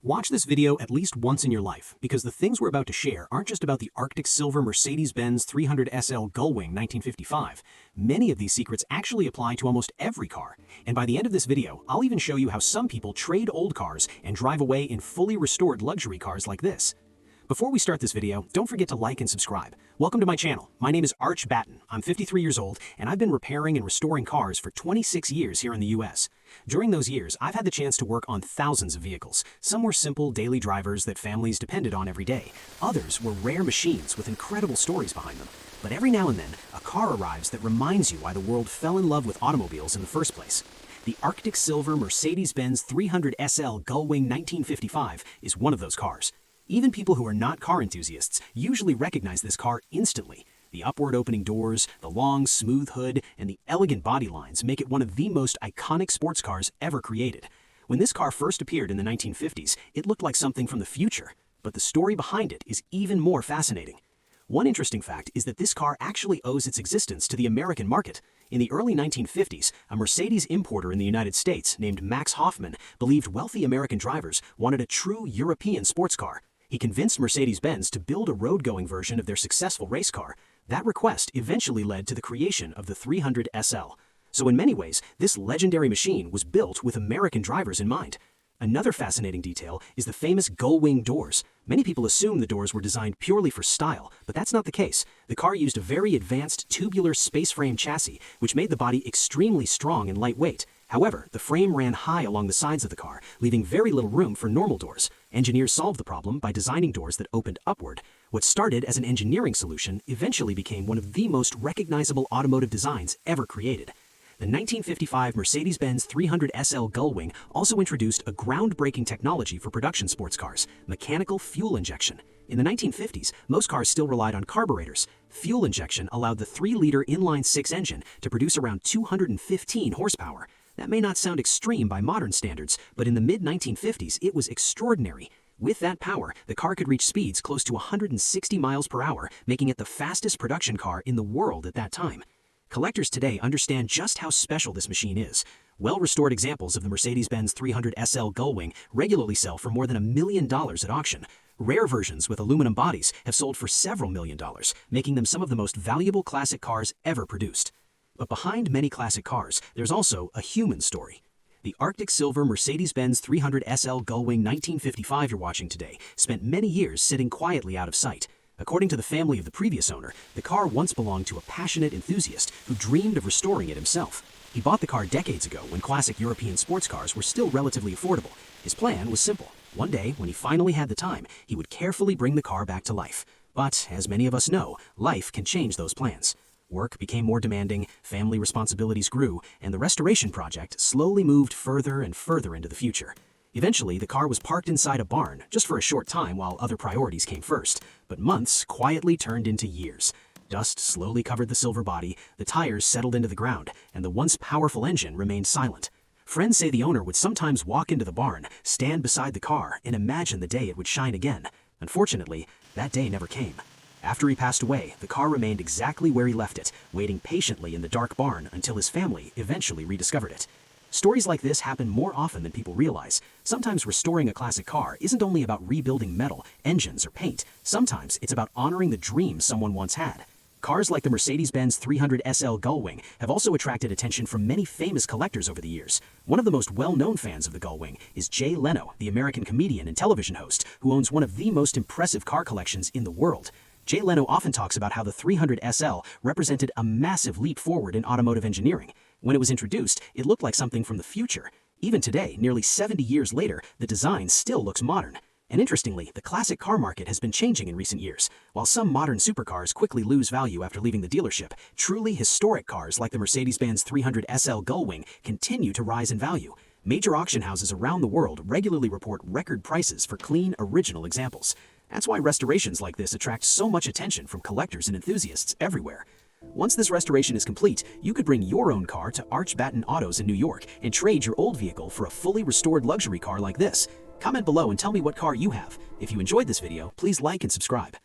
Watch this video at least once in your life, because the things we're about to share aren't just about the Arctic Silver Mercedes-Benz 300SL Gullwing 1955. Many of these secrets actually apply to almost every car, and by the end of this video, I'll even show you how some people trade old cars and drive away in fully restored luxury cars like this. Before we start this video, don't forget to like and subscribe. Welcome to my channel. My name is Arch Batten. I'm 53 years old, and I've been repairing and restoring cars for 26 years here in the US. During those years, I've had the chance to work on thousands of vehicles. Some were simple daily drivers that families depended on every day. Others were rare machines with incredible stories behind them. But every now and then, a car arrives that reminds you why the world fell in love with automobiles in the first place. The Arctic Silver Mercedes-Benz 300SL Gullwing 1955 is one of those cars. Even people who are not car enthusiasts usually recognize this car instantly. The upward opening doors, the long, smooth hood, and the elegant body lines make it one of the most iconic sports cars ever created. When this car first appeared in the 1950s, it looked like something from the future, but the story behind it is even more fascinating. One interesting fact is that this car actually owes its existence to the American market. In the early 1950s, a Mercedes importer in the United States named Max Hoffman believed wealthy American drivers wanted a true European sports car. He convinced Mercedes-Benz to build a road-going version of their successful race car. That request eventually led to the creation of the 300SL. So in many ways, this legendary machine was built with American drivers in mind. Another fascinating detail is the famous Gullwing doors. Many people assume the doors were designed purely for style, but that's not the case. The car used a very advanced tubular space frame chassis, which made the body extremely strong and lightweight. However, the frame ran high along the sides of the car, leaving very little room for normal doors. Engineers solved the problem by designing doors that opened upward. What started as an engineering solution eventually became one of the most recognizable automotive designs ever created. The 1955 Mercedes-Benz 300SL Gullwing also introduced a groundbreaking technology for production sports cars: mechanical fuel injection. In the 1950s, most cars still relied on carburetors. Fuel injection allowed the 3-liter inline-6 engine to produce around 215 horsepower. That may not sound extreme by modern standards, but in the mid-1950s, it was extraordinary. With that power, the car could reach speeds close to 160 miles per hour, making it the fastest production car in the world at that time. Collectors today understand just how special this machine is. Well-restored examples of the Mercedes-Benz 300SL Gullwing regularly sell for more than $1 million at auction. Rare versions with aluminum bodies have sold for several $1 million, making them some of the most valuable classic cars ever produced. But behind many classic cars, there's also a human story. The Arctic Silver Mercedes-Benz 300SL Gullwing 1955 you're watching today spent many years sitting quietly out of sight. According to the family of the previous owner, the car once belonged to a passionate enthusiast who dreamed of restoring it himself. He bought the car decades ago when classic European sports cars were still relatively affordable. His plan was simple. One day, when he finally had the time, he would carefully bring the car back to life. But, as many of us know, life can change those plans. Work became more demanding, family responsibilities grew, and the restoration project slowly moved further and further into the future. Eventually, the car was parked inside a barn, just for a short time while other priorities came first. But months quietly turned into years. Dust slowly covered the silver body, the tires settled into the ground, and the once powerful engine remained silent. Friends say the owner would sometimes walk into the barn, stand beside the car, and imagine the day it would shine again. Unfortunately, that day never came. After he passed away, the car remained exactly where he left it, waiting patiently in the dark barn until his family eventually rediscovered it. Stories like this happen more often than people realize. Sometimes restoring a classic car isn't only about rebuilding metal, engines, or paint. Sometimes it's about honoring the dream someone once had. Cars like the Mercedes-Benz 300SL Gullwing have also attracted attention from many famous collectors over the years. One of the most well-known fans of the Gullwing is Jay Leno, the American comedian and television host, who owns one of the most impressive car collections in the world. Jay Leno often talks about how the 300SL represented a massive leap forward in automotive engineering. When it was introduced, it looked like something from the future. Even today, nearly 70 years later, the design still looks modern. And interestingly, the classic car market has been changing in recent years. While some modern supercars quickly lose value after leaving the dealership, truly historic cars like the Mercedes-Benz 300SL Gullwing continue to rise in value. Major auction houses around the world regularly report record prices for clean, original examples. That's why restorations like this attract so much attention from collectors and enthusiasts everywhere. Once this restoration is complete, you could bring your own car to Arch Batten Autos in New York and trade your old vehicle for a fully restored luxury car like this. Comment below and tell me what car you have. If you enjoyed this video, please like and subscribe.